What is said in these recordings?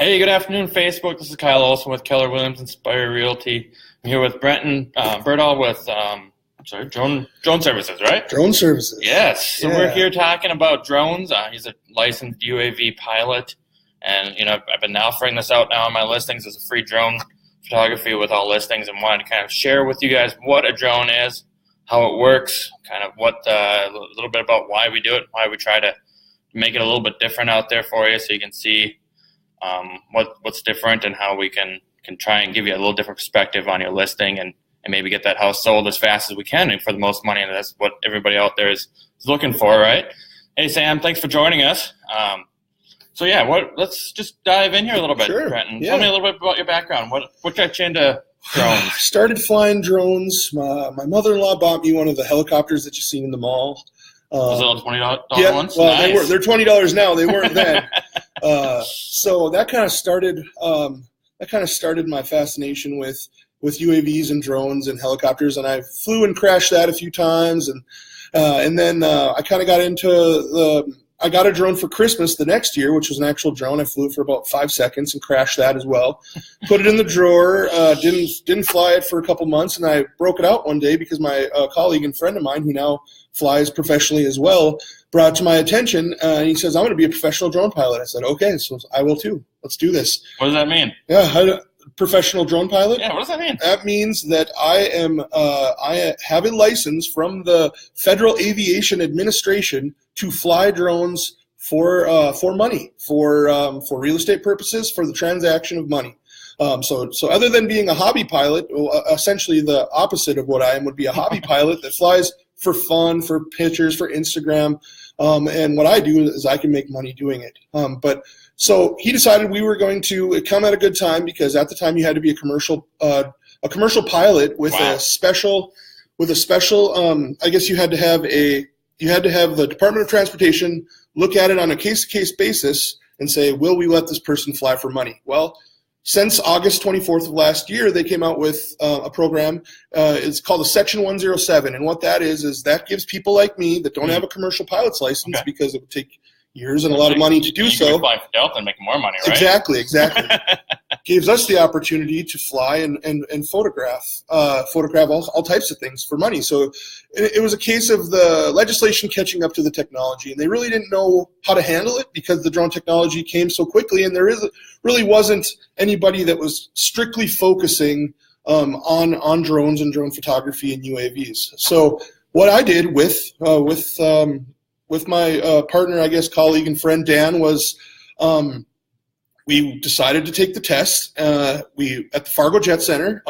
Hey, good afternoon, Facebook. This is Kyle Olson with Keller Williams Inspire Realty. I'm here with Brenton Berdahl with Drone Services, right? Drone Services. Yes. So we're here talking about drones. He's a licensed UAV pilot, and I've been offering this out now on my listings as a free drone photography with all listings, and wanted to kind of share with you guys what a drone is, how it works, kind of a little bit about why we do it, why we try to make it a little bit different out there for you, so you can see what's different and how we can try and give you a little different perspective on your listing and maybe get that house sold as fast as we can and for the most money. And that's what everybody out there is looking for, right? Hey, Sam, thanks for joining us. Let's just dive in here a little bit, Sure. Brenton. Yeah. Tell me a little bit about your background. What got you into drones? I started flying drones. My mother-in-law bought me one of the helicopters that you see in the mall. Was it all $20 yeah, ones? well, Nice. they're $20 now. They weren't then. So that kind of started. My fascination with UAVs and drones and helicopters, and I flew and crashed that a few times, and then I kind of got into I got a drone for Christmas the next year, which was an actual drone. I flew for about 5 seconds and crashed that as well. Put it in the drawer. Didn't fly it for a couple months, and I broke it out one day because my colleague and friend of mine, who now flies professionally as well, brought it to my attention. He says, "I'm going to be a professional drone pilot." I said, "Okay, so I will too. Let's do this." What does that mean? Yeah, professional drone pilot. Yeah, what does that mean? That means that I have a license from the Federal Aviation Administration to fly drones for money, for real estate purposes, for the transaction of money. So other than being a hobby pilot, essentially the opposite of what I am would be a hobby pilot that flies for fun, for pictures, for Instagram. And what I do is I can make money doing it. So he decided we were going to come at a good time, because at the time you had to be a commercial pilot with Wow. a special. I guess you had to have the Department of Transportation look at it on a case-to-case basis and say, will we let this person fly for money? Well, since August 24th of last year, they came out with a program. It's called a Section 107, and what that is that gives people like me that don't have a commercial pilot's license, Okay. because it would take years and a lot of money to do You so. could fly for Delta and make more money, right? Exactly. Gives us the opportunity to fly and photograph all types of things for money. So it was a case of the legislation catching up to the technology, and they really didn't know how to handle it because the drone technology came so quickly, and really wasn't anybody that was strictly focusing on drones and drone photography and UAVs. So what I did with my partner, I guess, colleague and friend Dan, was we decided to take the test. We at the Fargo Jet Center.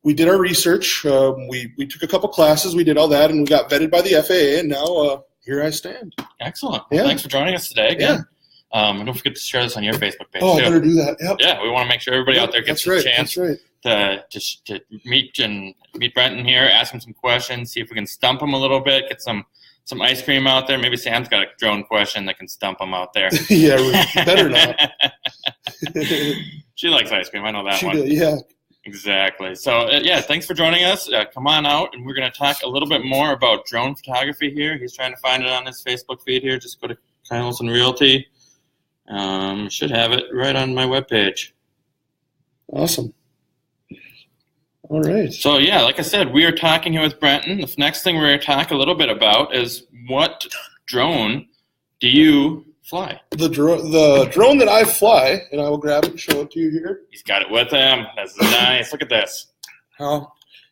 We did our research. We took a couple classes. We did all that, and we got vetted by the FAA. And now here I stand. Excellent. Yeah. Well, thanks for joining us today again. And don't forget to share this on your Facebook page Oh, too. I better do that. Yep. Yeah, we want to make sure everybody out there gets a chance That's right. to meet Brenton here, ask him some questions, see if we can stump him a little bit, get some ice cream out there. Maybe Sam's got a drone question that can stump him out there. Yeah, better not. She likes ice cream. I know that She one. did, yeah. Exactly. So, thanks for joining us. Come on out, and we're going to talk a little bit more about drone photography here. He's trying to find it on his Facebook feed here. Just go to Kyle Olson Realty. Should have it right on my webpage. Awesome. All right. So, like I said, we are talking here with Brenton. The next thing we're going to talk a little bit about is what drone do you fly? The drone that I fly, and I will grab it and show it to you here. He's got it with him. That's nice. Look at this.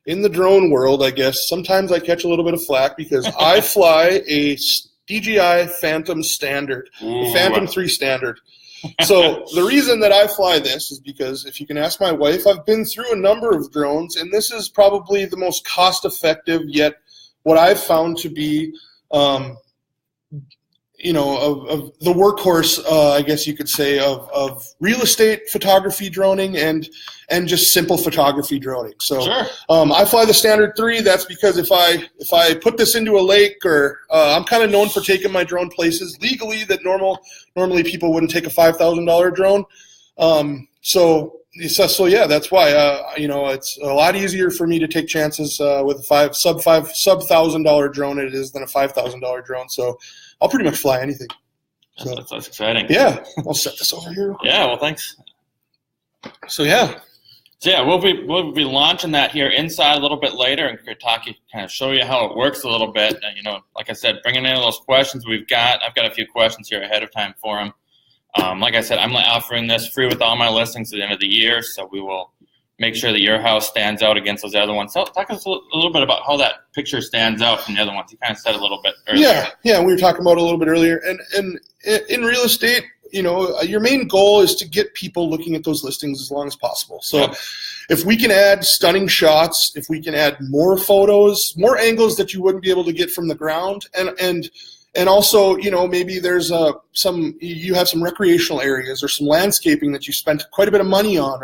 In the drone world, I guess, sometimes I catch a little bit of flack because I fly a DJI Phantom Standard, the Phantom 3 Standard. So the reason that I fly this is because, if you can ask my wife, I've been through a number of drones, and this is probably the most cost-effective, yet what I've found to be of the workhorse, I guess you could say, of real estate photography droning and just simple photography droning. So Sure. I fly the Standard 3. That's because if I put this into a lake, or I'm kind of known for taking my drone places legally that normally people wouldn't take a $5,000 drone. So yeah, that's why it's a lot easier for me to take chances with a sub $1,000 drone than it is than a $5,000 drone. So I'll pretty much fly anything. So that's exciting. Yeah, I'll set this over here. Yeah, well, thanks. So yeah. So yeah, we'll be launching that here inside a little bit later, and kind of show you how it works a little bit. And, like I said, bringing in those questions I've got a few questions here ahead of time for them. Like I said, I'm offering this free with all my listings at the end of the year, so we will make sure that your house stands out against those other ones. So talk to us a little bit about how that picture stands out from the other ones. You kind of said a little bit earlier. Yeah, we were talking about it a little bit earlier. And in real estate, your main goal is to get people looking at those listings as long as possible. So if we can add stunning shots, if we can add more photos, more angles that you wouldn't be able to get from the ground, and also, maybe there's you have some recreational areas or some landscaping that you spent quite a bit of money on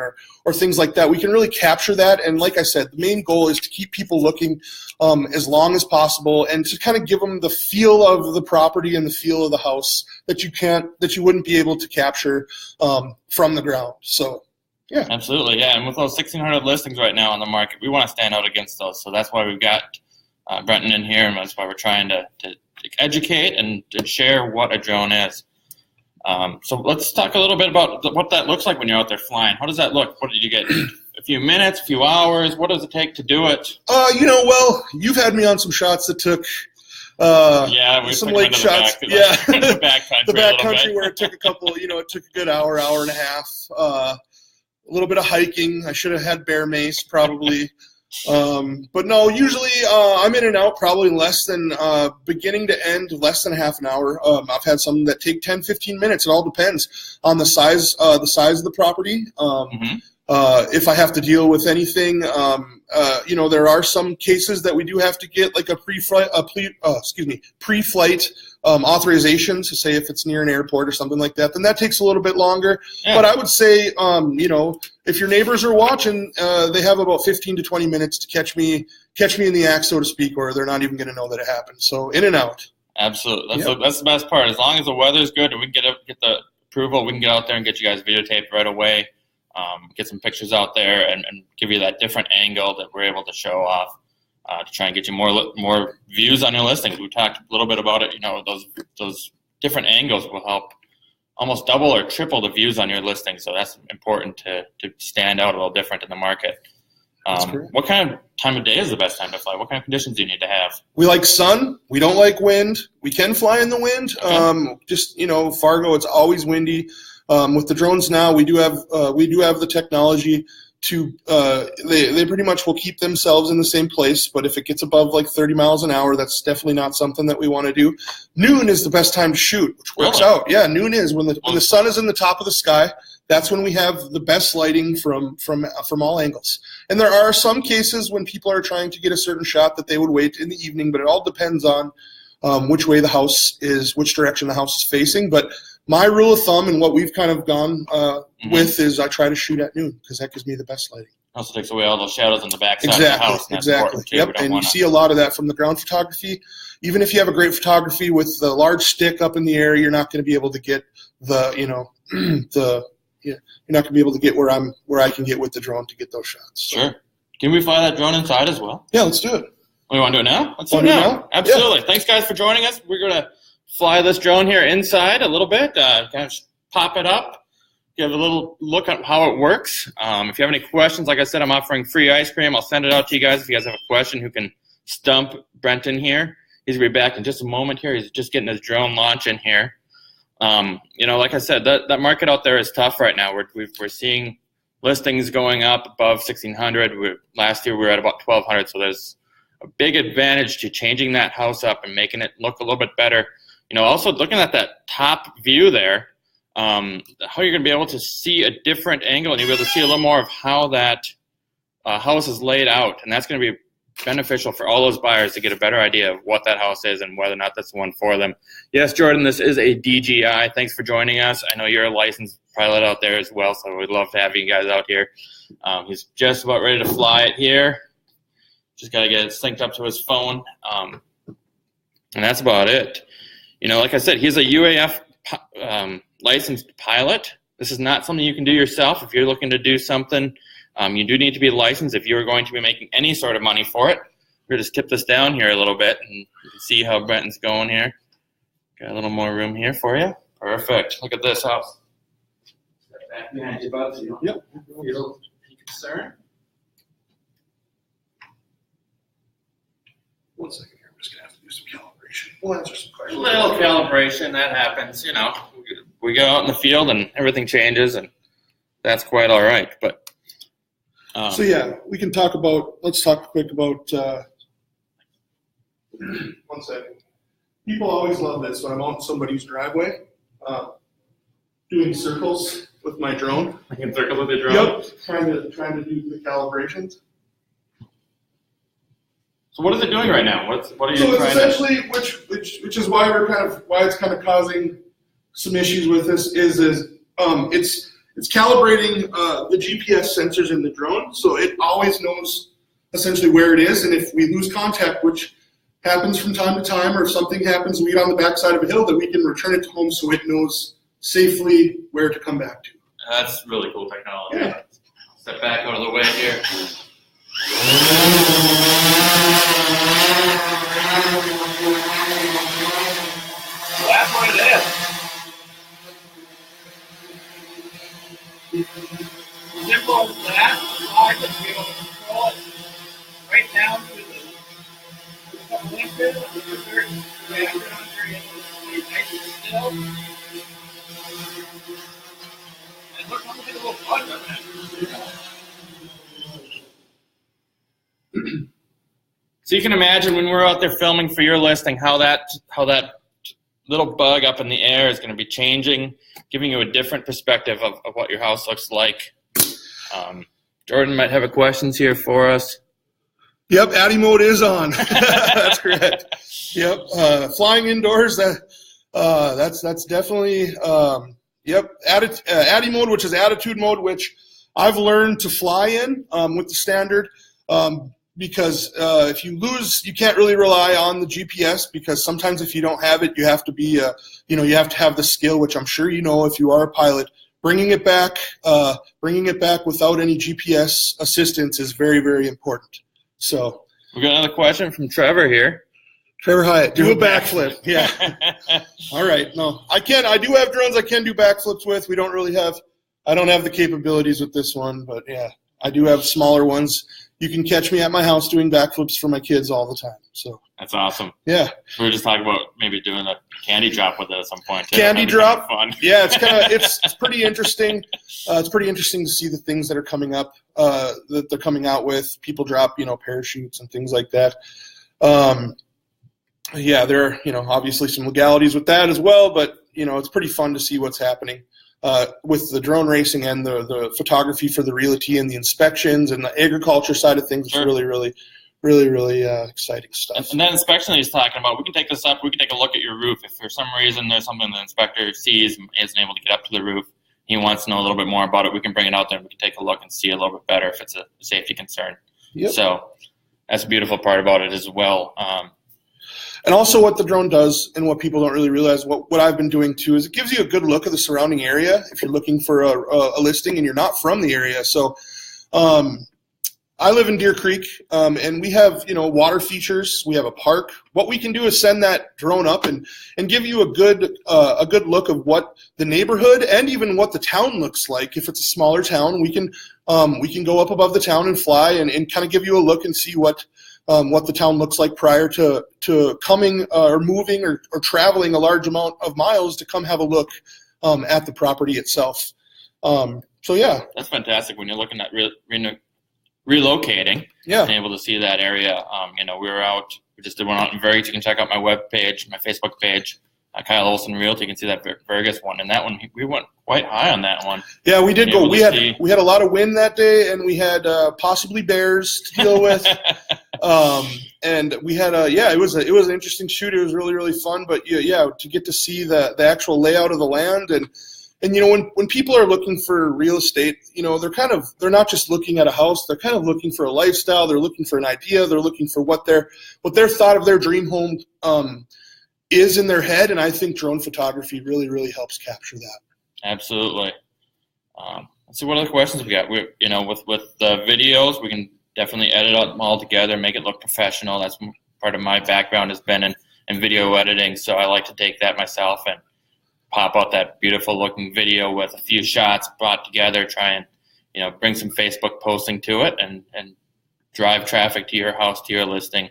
or things like that. We can really capture that. And like I said, the main goal is to keep people looking as long as possible and to kind of give them the feel of the property and the feel of the house that you wouldn't be able to capture from the ground. So, yeah. Absolutely, yeah. And with those 1,600 listings right now on the market, we want to stand out against those. So that's why we've got Brenton in here, and that's why we're trying to educate and share what a drone is. So let's talk a little bit about what that looks like when you're out there flying. How does that look? What did you get? A few minutes, a few hours? What does it take to do it? Well, you've had me on some shots that took some lake shots. The backcountry where it took a couple. It took a good hour and a half. A little bit of hiking. I should have had bear mace probably. But no, usually I'm in and out probably less than beginning to end, less than half an hour. I've had some that take 10, 15 minutes. It all depends on the size of the property. If I have to deal with anything, there are some cases that we do have to get like a pre-flight authorization to say if it's near an airport or something like that, then that takes a little bit longer. Yeah. But I would say, if your neighbors are watching, they have about 15 to 20 minutes to catch me in the act, so to speak, or they're not even going to know that it happened. So in and out. Absolutely. That's the best part. As long as the weather's good and we can get the approval, we can get out there and get you guys videotaped right away. Get some pictures out there and give you that different angle that we're able to show off to try and get you more views on your listings. We talked a little bit about it. Those different angles will help almost double or triple the views on your listing. So that's important to stand out a little different in the market. What kind of time of day is the best time to fly? What kind of conditions do you need to have? We like sun. We don't like wind. We can fly in the wind. Okay. Fargo, it's always windy. With the drones now, we do have the technology to they pretty much will keep themselves in the same place, but if it gets above like 30 miles an hour, that's definitely not something that we want to do. Noon is the best time to shoot, which works out. Yeah, noon is when the sun is in the top of the sky. That's when we have the best lighting from all angles. And there are some cases when people are trying to get a certain shot that they would wait in the evening, but it all depends on which way the house is, which direction the house is facing. But my rule of thumb and what we've kind of gone with is I try to shoot at noon because that gives me the best lighting. Also takes away all those shadows on the back side of the house. And exactly. Yep. And you see a lot of that from the ground photography. Even if you have a great photography with the large stick up in the air, you're not going to be able to get you're not going to be able to get where I can get with the drone to get those shots. So. Sure. Can we fly that drone inside as well? Yeah, let's do it. We want to do it now? Let's do it now. Absolutely. Yeah. Thanks, guys, for joining us. We're going to fly this drone here inside a little bit, kind of pop it up, give a little look at how it works. If you have any questions, like I said, I'm offering free ice cream. I'll send it out to you guys if you guys have a question who can stump Brenton here. He's going to be back in just a moment here. He's just getting his drone launch in here. Like I said, that market out there is tough right now. We're seeing listings going up above 1,600. Last year we were at about 1,200, so there's a big advantage to changing that house up and making it look a little bit better. Also looking at that top view there, how you're going to be able to see a different angle and you'll be able to see a little more of how that house is laid out. And that's going to be beneficial for all those buyers to get a better idea of what that house is and whether or not that's the one for them. Yes, Jordan, this is a DJI. Thanks for joining us. I know you're a licensed pilot out there as well, so we'd love to have you guys out here. He's just about ready to fly it here. Just got to get it synced up to his phone. And that's about it. Like I said, he's a UAF licensed pilot. This is not something you can do yourself. If you're looking to do something, you do need to be licensed if you're going to be making any sort of money for it. We're going to just tip this down here a little bit, and you can see how Brenton's going here. Got a little more room here for you. Perfect. Look at this house. Step back behind you, bud, so you don't feel any concern. 1 second here. I'm just going to have to do some calibration. We'll answer some A questions. little calibration, that happens, We go out in the field and everything changes, and that's quite all right. But so yeah, we can talk about. Let's talk quick about. 1 second. People always love this when I'm out in somebody's driveway, doing circles with my drone. I can circle with the drone. Yep, trying to do the calibrations. So what is it doing right now? What are you So it's trying essentially, which is why why it's kind of causing some issues with this is it's calibrating the GPS sensors in the drone, so it always knows essentially where it is, and if we lose contact, which happens from time to time, or if something happens, we get on the backside of a hill, that we can return it to home so it knows safely where to come back to. That's really cool technology. Yeah. Step back out of the way here. Well, that's what it is. Simple as that. I can be able to control it right down to the couple inches of the dessert. Yeah, I'm very nice and still. And look how many little bugs on that. So you can imagine when we're out there filming for your listing how that little bug up in the air is going to be changing, giving you a different perspective of what your house looks like. Jordan might have a questions here for us. Yep, Addy mode is on. That's correct. Yep, flying indoors. That's definitely yep. Addy mode, which is attitude mode, which I've learned to fly in with the standard. Because if you lose, you can't really rely on the GPS, because sometimes if you don't have it, you have to be, you have to have the skill, which I'm sure if you are a pilot. Bringing it back without any GPS assistance is very, very important. So we got another question from Trevor here. Trevor Hyatt, do a backflip. Yeah. All right. No, I can. I do have drones I can do backflips with. I don't have the capabilities with this one, but yeah, I do have smaller ones. You can catch me at my house doing backflips for my kids all the time. So that's awesome. Yeah. We were just talking about maybe doing a candy drop with it at some point too. Candy drop. Fun. Yeah, it's pretty interesting. It's pretty interesting to see the things that are coming up, that they're coming out with. People drop, parachutes and things like that. Yeah, there are, obviously some legalities with that as well, but it's pretty fun to see what's happening. With the drone racing and the photography for the realty and the inspections and the agriculture side of things. It's really exciting stuff. And that inspection that he's talking about, we can take this up, we can take a look at your roof. If for some reason there's something the inspector sees and isn't able to get up to the roof, he wants to know a little bit more about it, we can bring it out there and we can take a look and see a little bit better if it's a safety concern. Yep. So that's a beautiful part about it as well. And also what the drone does, and what people don't really realize, what I've been doing too, is it gives you a good look of the surrounding area if you're looking for a listing and you're not from the area. So I live in Deer Creek, and we have water features. We have a park. What we can do is send that drone up and give you a good look of what the neighborhood and even what the town looks like. If it's a smaller town, we can go up above the town and fly and kind of give you a look and see what the town looks like prior to coming or moving or traveling a large amount of miles to come have a look at the property itself. So yeah, that's fantastic when you're looking at relocating. Yeah, and able to see that area. We were out. We just did one out in Vegas. You can check out my web page, my Facebook page, Kyle Olson Realty. You can see that Vegas one, and that one we went quite high on that one. Yeah, we did go. We had a lot of wind that day, and we had possibly bears to deal with. And we had it was an interesting shoot. It was really fun. But yeah, to get to see the actual layout of the land and when people are looking for real estate, they're not just looking at a house. They're kind of looking for a lifestyle. They're looking for an idea. They're looking for what their thought of their dream home is in their head. And I think drone photography really helps capture that. Absolutely. Let's see what other questions we got. With the videos, we can definitely edit them all together, make it look professional. That's part of my background has been in video editing, so I like to take that myself and pop out that beautiful looking video with a few shots brought together, try and, bring some Facebook posting to it and drive traffic to your house, to your listing,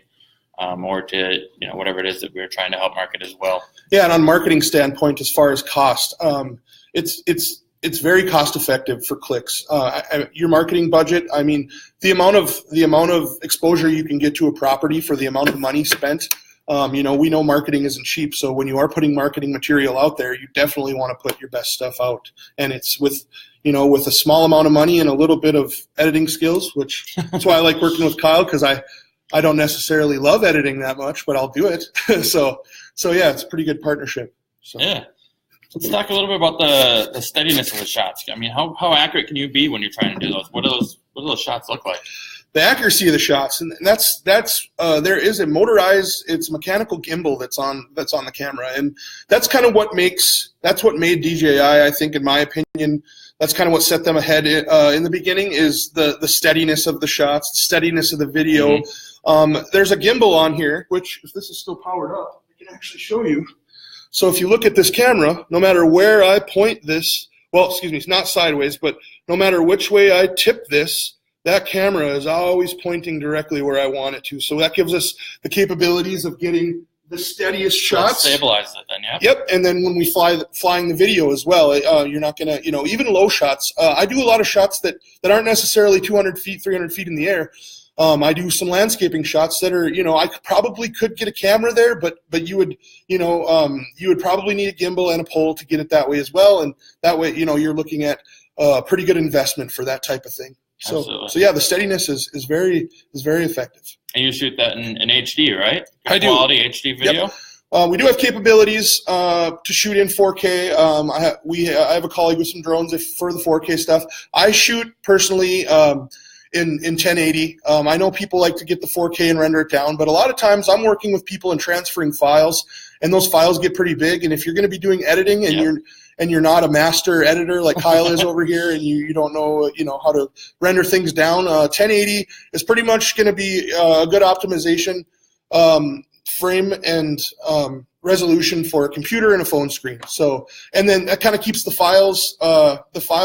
or to, whatever it is that we're trying to help market as well. Yeah, and on marketing standpoint, as far as cost, it's very cost effective for clicks. Your marketing budget, I mean, the amount of exposure you can get to a property for the amount of money spent. We know marketing isn't cheap, so when you are putting marketing material out there, you definitely want to put your best stuff out. And it's with a small amount of money and a little bit of editing skills, which that's why I like working with Kyle, because I don't necessarily love editing that much, but I'll do it. so yeah, it's a pretty good partnership. So. Yeah. Let's talk a little bit about the steadiness of the shots. I mean, how accurate can you be when you're trying to do those? What do those shots look like? The accuracy of the shots, and that's there is a motorized, it's mechanical gimbal that's on the camera, and that's kind of what made DJI, I think, in my opinion, that's kind of what set them ahead in the beginning, is the steadiness of the shots, the steadiness of the video. Mm-hmm. There's a gimbal on here, which, if this is still powered up, I can actually show you. So if you look at this camera, no matter where I point this, it's not sideways, but no matter which way I tip this, that camera is always pointing directly where I want it to. So that gives us the capabilities of getting the steadiest shots. Stabilize it then, yeah. Yep, and then when we flying the video as well, you're not going to, even low shots. I do a lot of shots that aren't necessarily 200 feet, 300 feet in the air. I do some landscaping shots that are, I probably could get a camera there, but you would probably need a gimbal and a pole to get it that way as well. And that way, you're looking at a pretty good investment for that type of thing. So yeah, the steadiness is very effective. And you shoot that in HD, right? I do. Quality HD video? Yep. We do have capabilities to shoot in 4K. I have a colleague with some drones for the 4K stuff. I shoot personally in 1080. I know people like to get the 4K and render it down, but a lot of times I'm working with people and transferring files, and those files get pretty big. And if you're going to be doing editing and you're not a master editor like Kyle is over here, and you don't know how to render things down, 1080 is pretty much going to be a good optimization frame and resolution for a computer and a phone screen. So, and then that kind of keeps the file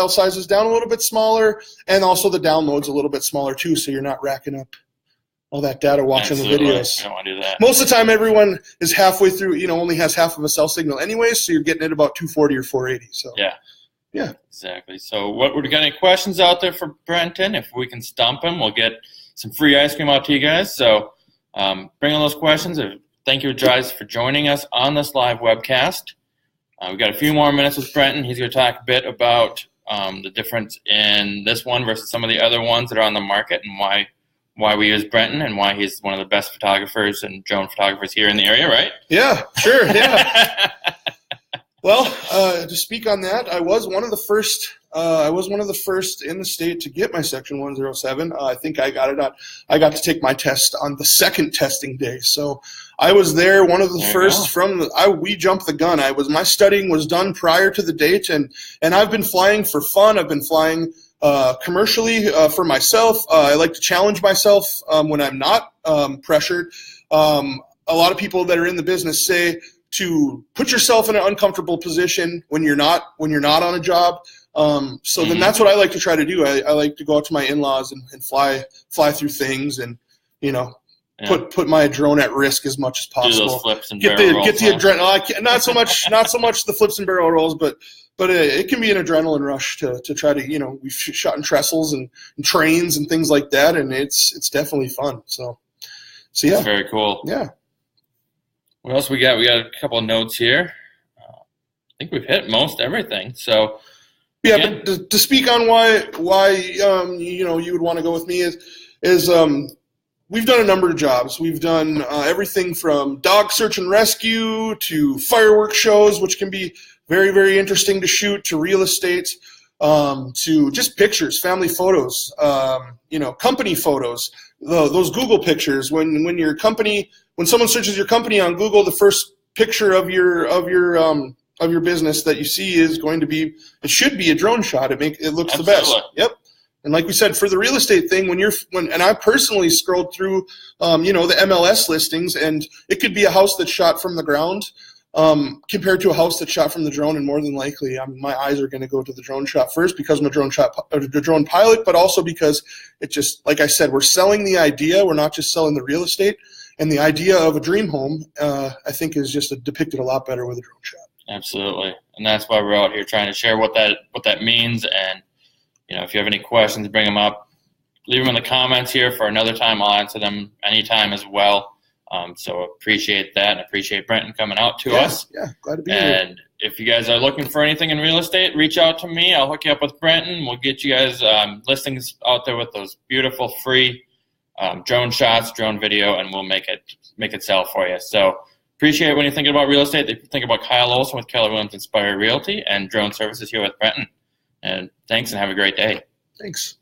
sizes down a little bit smaller, and also the downloads a little bit smaller too, so you're not racking up all that data watching the videos. I don't want to do that. Most of the time, everyone is halfway through, only has half of a cell signal anyway, so you're getting it about 240 or 480. So yeah, exactly. So we got any questions out there for Brenton? If we can stump him, we'll get some free ice cream out to you guys. So bring on those questions. Thank you, guys, for joining us on this live webcast. We've got a few more minutes with Brenton. He's going to talk a bit about the difference in this one versus some of the other ones that are on the market, and why we use Brenton, and why he's one of the best photographers and drone photographers here in the area, right? Yeah, sure, yeah. Well, to speak on that, I was one of the first. I was one of the first in the state to get my Section 107. I think I got to take my test on the second testing day. So I was there, one of the first we jumped the gun. My studying was done prior to the date, and I've been flying for fun. I've been flying commercially for myself. I like to challenge myself when I'm not pressured. A lot of people that are in the business say to put yourself in an uncomfortable position when you're not on a job. So then that's what I like to try to do. I like to go out to my in-laws and fly through things, and put my drone at risk as much as possible. Do those flips and barrel rolls, get the adrenaline. Not so much the flips and barrel rolls, but it can be an adrenaline rush to try to, we've shot in trestles and trains and things like that, and it's definitely fun. So yeah. That's very cool. Yeah. What else we got? We got a couple of notes here. I think we've hit most everything. So yeah, but to speak on why you would want to go with me is we've done a number of jobs. We've done everything from dog search and rescue to fireworks shows, which can be very, very interesting to shoot, to real estate, to just pictures, family photos, company photos, those Google pictures. When someone searches your company on Google, the first picture of your business that you see is it should be a drone shot. It looks Absolutely. The best. Yep. And like we said, for the real estate thing, and I personally scrolled through, the MLS listings, and it could be a house that's shot from the ground. compared to a house that's shot from the drone, and more than likely, my eyes are going to go to the drone shot first because I'm a drone pilot, but also because it just, like I said, we're selling the idea. We're not just selling the real estate, and the idea of a dream home, I think, is just depicted a lot better with a drone shot. Absolutely, and that's why we're out here trying to share what that means. And if you have any questions, bring them up. Leave them in the comments here for another time. I'll answer them anytime as well. So appreciate that, and appreciate Brenton coming out to us. Yeah, glad to be here. And if you guys are looking for anything in real estate, reach out to me. I'll hook you up with Brenton. We'll get you guys listings out there with those beautiful free drone shots, drone video, and we'll make it sell for you. So appreciate when you're thinking about real estate. Think about Kyle Olson with Keller Williams Inspire Realty and Drone Services here with Brenton. And thanks, and have a great day. Thanks.